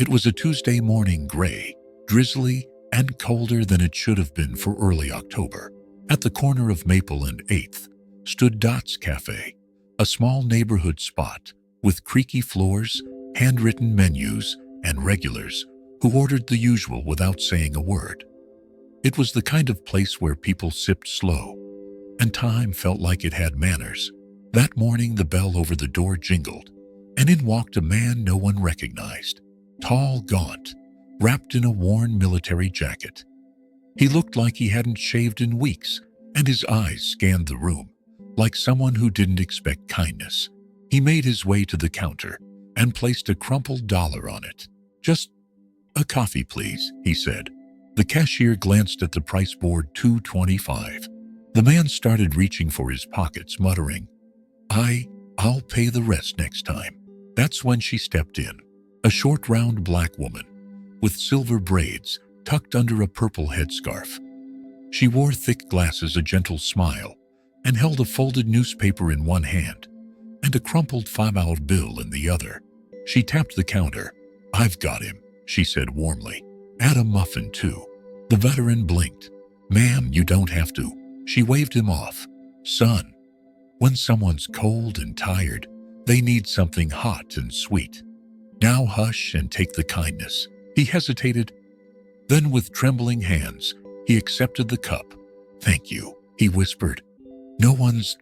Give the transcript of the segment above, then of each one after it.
It was a Tuesday morning, gray, drizzly, and colder than it should have been for early October. At the corner of Maple and 8th stood Dot's Cafe, a small neighborhood spot with creaky floors, handwritten menus, and regulars who ordered the usual without saying a word. It was the kind of place where people sipped slow, and time felt like it had manners. That morning the bell over the door jingled, and in walked a man no one recognized. Tall, gaunt, wrapped in a worn military jacket. He looked like he hadn't shaved in weeks, and his eyes scanned the room, like someone who didn't expect kindness. He made his way to the counter and placed a crumpled dollar on it. "Just a coffee, please," he said. The cashier glanced at the price board, $2.25. The man started reaching for his pockets, muttering, I'll pay the rest next time." That's when she stepped in, a short, round black woman with silver braids tucked under a purple headscarf. She wore thick glasses, a gentle smile, and held a folded newspaper in one hand and a crumpled $5 bill in the other. She tapped the counter. "I've got him," she said warmly. "Add a muffin, too." The veteran blinked. "Ma'am, you don't have to." She waved him off. "Son, when someone's cold and tired, they need something hot and sweet. Now hush and take the kindness." He hesitated. Then with trembling hands, he accepted the cup. "Thank you," he whispered. "No one's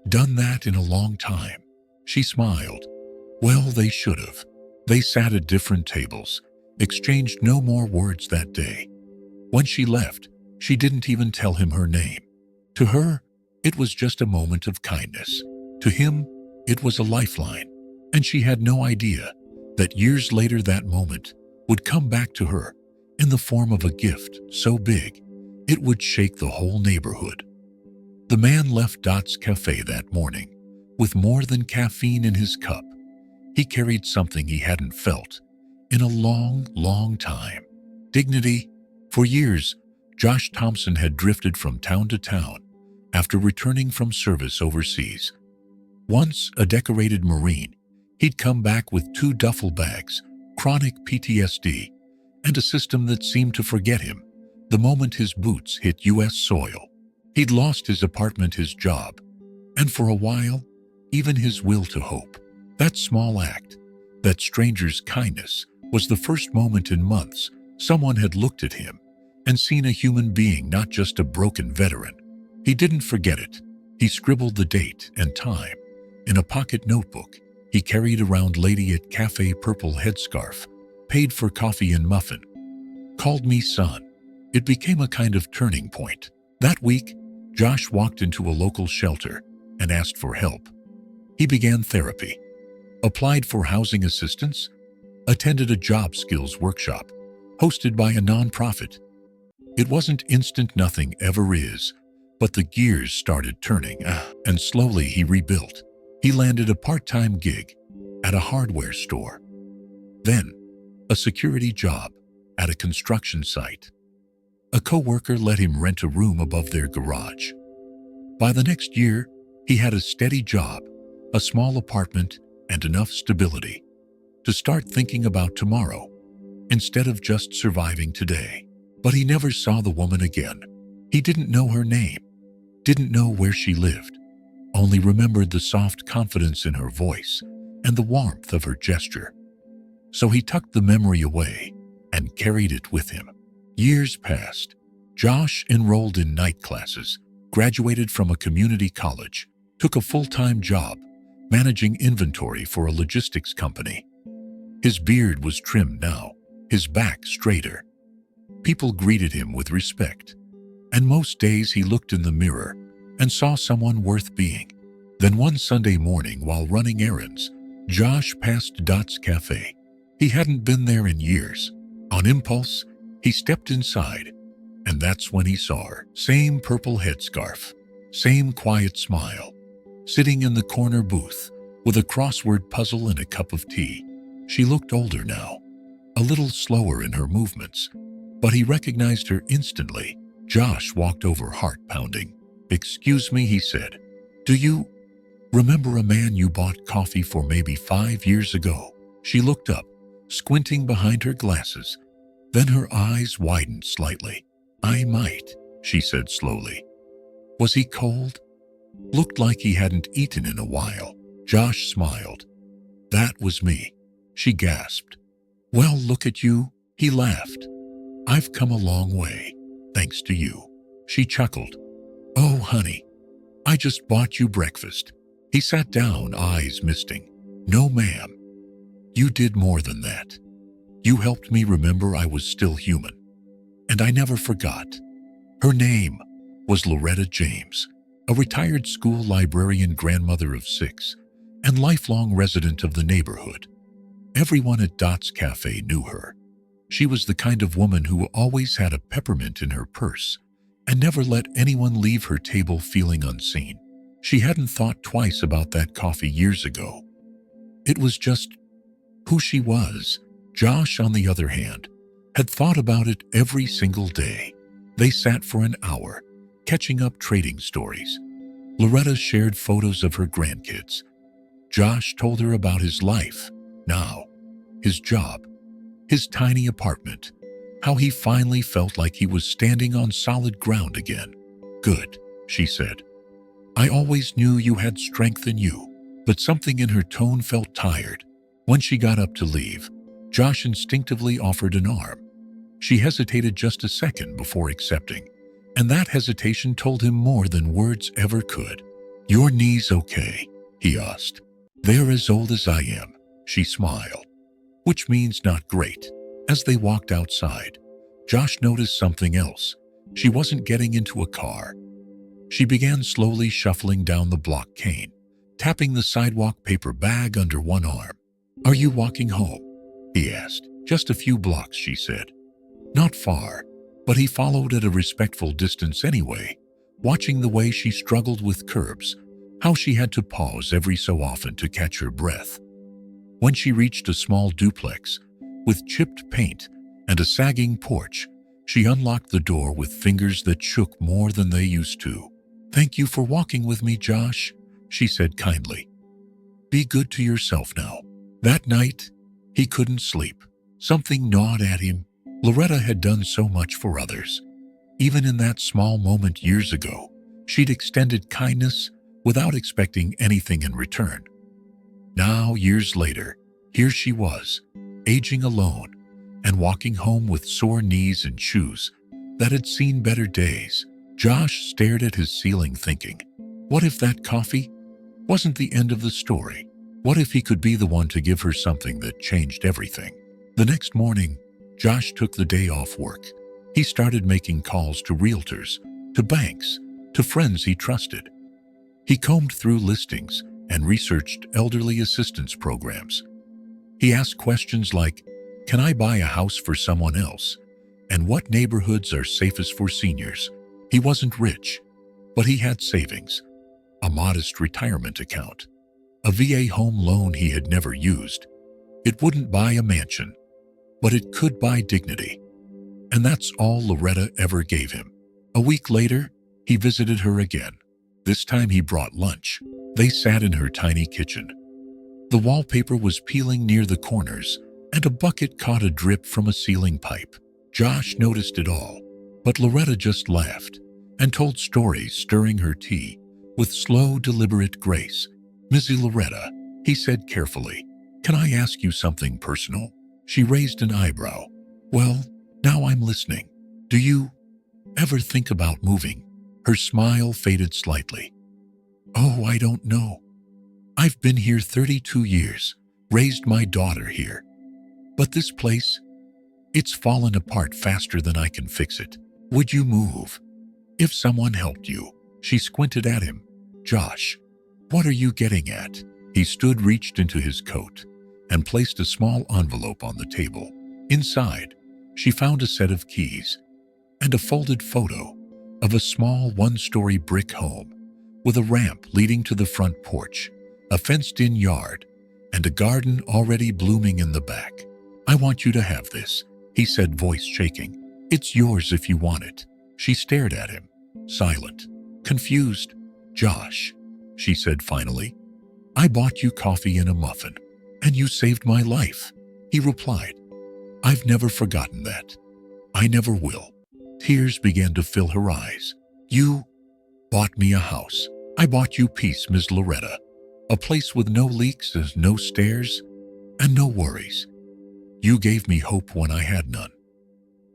done that in a long time." She smiled. Well, they should have. They sat at different tables, exchanged no more words that day. When she left, she didn't even tell him her name. To her, it was just a moment of kindness. To him, it was a lifeline, and she had no idea that years later that moment would come back to her in the form of a gift so big it would shake the whole neighborhood. The man left Dot's Cafe that morning with more than caffeine in his cup. He carried something he hadn't felt in a long, long time. Dignity. For years, Josh Thompson had drifted from town to town after returning from service overseas. Once a decorated Marine, he'd come back with 2 duffel bags, chronic PTSD, and a system that seemed to forget him the moment his boots hit U.S. soil. He'd lost his apartment, his job, and for a while, even his will to hope. That small act, that stranger's kindness, was the first moment in months someone had looked at him and seen a human being, not just a broken veteran. He didn't forget it. He scribbled the date and time in a pocket notebook he carried around. Lady at cafe, purple headscarf, paid for coffee and muffin. Called me son. It became a kind of turning point. That week, Josh walked into a local shelter and asked for help. He began therapy, applied for housing assistance, attended a job skills workshop hosted by a nonprofit. It wasn't instant, nothing ever is, but the gears started turning, and slowly he rebuilt. He landed a part-time gig at a hardware store, then a security job at a construction site. A coworker let him rent a room above their garage. By the next year, he had a steady job, a small apartment, and enough stability to start thinking about tomorrow instead of just surviving today. But he never saw the woman again. He didn't know her name, didn't know where she lived, only remembered the soft confidence in her voice and the warmth of her gesture. So he tucked the memory away and carried it with him. Years passed. Josh enrolled in night classes, graduated from a community college, took a full-time job managing inventory for a logistics company. His beard was trimmed now, his back straighter. People greeted him with respect, and most days he looked in the mirror and saw someone worth being. Then one Sunday morning, while running errands, Josh passed Dot's Cafe. He hadn't been there in years. On impulse, he stepped inside, and that's when he saw her. Same purple headscarf, same quiet smile, sitting in the corner booth with a crossword puzzle and a cup of tea. She looked older now, a little slower in her movements, but he recognized her instantly. Josh walked over, heart pounding. "Excuse me," he said. "Do you remember a man you bought coffee for maybe 5 years ago?" She looked up, squinting behind her glasses. Then her eyes widened slightly. "I might," she said slowly. "Was he cold?" "Looked like he hadn't eaten in a while." Josh smiled. "That was me," she gasped. "Well, look at you," he laughed. "I've come a long way, thanks to you." She chuckled. "Oh, honey, I just bought you breakfast." He sat down, eyes misting. "No, ma'am. You did more than that. You helped me remember I was still human. And I never forgot." Her name was Loretta James, a retired school librarian, grandmother of 6, and lifelong resident of the neighborhood. Everyone at Dot's Cafe knew her. She was the kind of woman who always had a peppermint in her purse and never let anyone leave her table feeling unseen. She hadn't thought twice about that coffee years ago. It was just who she was. Josh, on the other hand, had thought about it every single day. They sat for an hour, catching up trading stories. Loretta shared photos of her grandkids. Josh told her about his life now, his job, his tiny apartment, how he finally felt like he was standing on solid ground again. "Good," she said. "I always knew you had strength in you." But something in her tone felt tired. When she got up to leave, Josh instinctively offered an arm. She hesitated just a second before accepting, and that hesitation told him more than words ever could. "Your knees okay?" he asked. "They're as old as I am," she smiled. "Which means not great." As they walked outside, Josh noticed something else. She wasn't getting into a car. She began slowly shuffling down the block cane, tapping the sidewalk, paper bag under one arm. "Are you walking home?" he asked. "Just a few blocks," she said. Not far, but he followed at a respectful distance anyway, watching the way she struggled with curbs, how she had to pause every so often to catch her breath. When she reached a small duplex with chipped paint and a sagging porch, she unlocked the door with fingers that shook more than they used to. "Thank you for walking with me, Josh," she said kindly. "Be good to yourself now." That night, he couldn't sleep. Something gnawed at him. Loretta had done so much for others. Even in that small moment years ago, she'd extended kindness without expecting anything in return. Now, years later, here she was, aging alone and walking home with sore knees and shoes that had seen better days. Josh stared at his ceiling thinking, what if that coffee wasn't the end of the story? What if he could be the one to give her something that changed everything? The next morning, Josh took the day off work. He started making calls to realtors, to banks, to friends he trusted. He combed through listings and researched elderly assistance programs. He asked questions like, can I buy a house for someone else? And what neighborhoods are safest for seniors? He wasn't rich, but he had savings, a modest retirement account, a VA home loan he had never used. It wouldn't buy a mansion, but it could buy dignity. And that's all Loretta ever gave him. A week later, he visited her again. This time he brought lunch. They sat in her tiny kitchen. The wallpaper was peeling near the corners, and a bucket caught a drip from a ceiling pipe. Josh noticed it all, but Loretta just laughed and told stories, stirring her tea with slow, deliberate grace. "Missy Loretta," he said carefully, "can I ask you something personal?" She raised an eyebrow. "Well, now I'm listening. Do you ever think about moving?" Her smile faded slightly. "Oh, I don't know. I've been here 32 years, raised my daughter here. But this place, it's fallen apart faster than I can fix it. Would you move? If someone helped you." She squinted at him. "Josh, what are you getting at?" He stood, reached into his coat, and placed a small envelope on the table. Inside, she found a set of keys and a folded photo of a small one-story brick home with a ramp leading to the front porch, a fenced-in yard, and a garden already blooming in the back. "I want you to have this," he said, voice shaking. "It's yours if you want it." She stared at him, silent, confused. "Josh," she said finally, "I bought you coffee and a muffin, and you saved my life. He replied, "I've never forgotten that. I never will." Tears began to fill her eyes. "You bought me a house. I bought you peace, Miss Loretta. A place with no leaks, no stairs, and no worries. You gave me hope when I had none.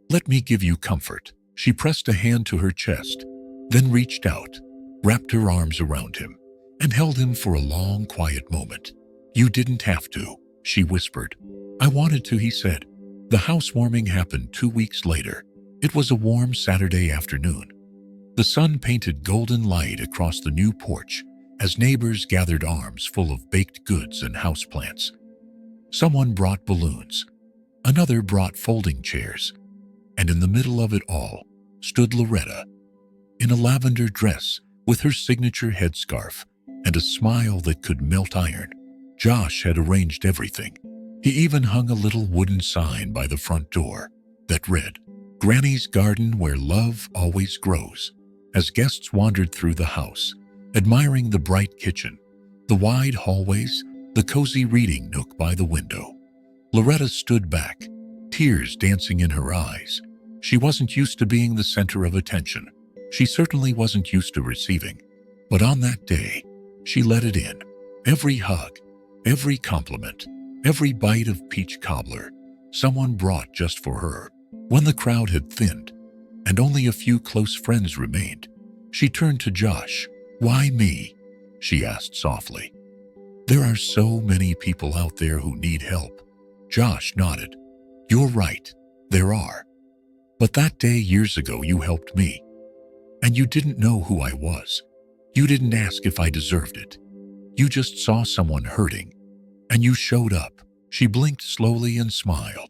Let me give you comfort." She pressed a hand to her chest, then reached out, wrapped her arms around him, and held him for a long, quiet moment. "You didn't have to," she whispered. "I wanted to," he said. The housewarming happened 2 weeks later. It was a warm Saturday afternoon. The sun painted golden light across the new porch as neighbors gathered arms full of baked goods and houseplants. Someone brought balloons. Another brought folding chairs. And in the middle of it all stood Loretta, in a lavender dress with her signature headscarf and a smile that could melt iron. Josh had arranged everything. He even hung a little wooden sign by the front door that read, "Granny's Garden Where Love Always Grows." As guests wandered through the house, admiring the bright kitchen, the wide hallways, the cozy reading nook by the window, Loretta stood back, tears dancing in her eyes. She wasn't used to being the center of attention. She certainly wasn't used to receiving. But on that day, she let it in. Every hug, every compliment, every bite of peach cobbler someone brought just for her. When the crowd had thinned and only a few close friends remained, she turned to Josh. "Why me?" she asked softly. "There are so many people out there who need help." Josh nodded. "You're right, there are. But that day years ago you helped me. And you didn't know who I was. You didn't ask if I deserved it. You just saw someone hurting, and you showed up." She blinked slowly and smiled.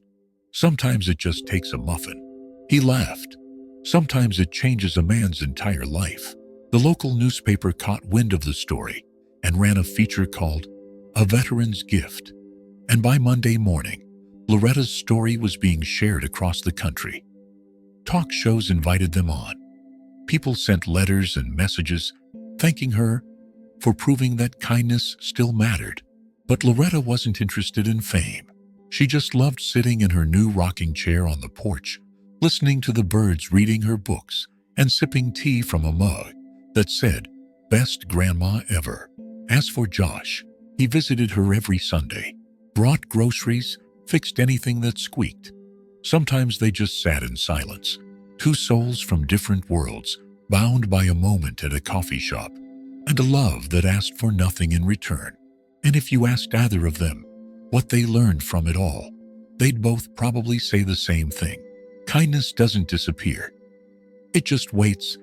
"Sometimes it just takes a muffin." He laughed. "Sometimes it changes a man's entire life." The local newspaper caught wind of the story and ran a feature called "A Veteran's Gift." And by Monday morning, Loretta's story was being shared across the country. Talk shows invited them on. People sent letters and messages thanking her for proving that kindness still mattered. But Loretta wasn't interested in fame. She just loved sitting in her new rocking chair on the porch, listening to the birds reading her books and sipping tea from a mug that said, "Best Grandma Ever." As for Josh, he visited her every Sunday, brought groceries, fixed anything that squeaked. Sometimes they just sat in silence, two souls from different worlds, bound by a moment at a coffee shop, and a love that asked for nothing in return. And if you asked either of them what they learned from it all, they'd both probably say the same thing. Kindness doesn't disappear. It just waits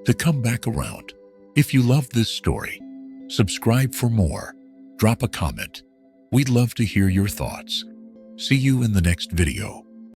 to come back around. If you loved this story, subscribe for more. Drop a comment. We'd love to hear your thoughts. See you in the next video.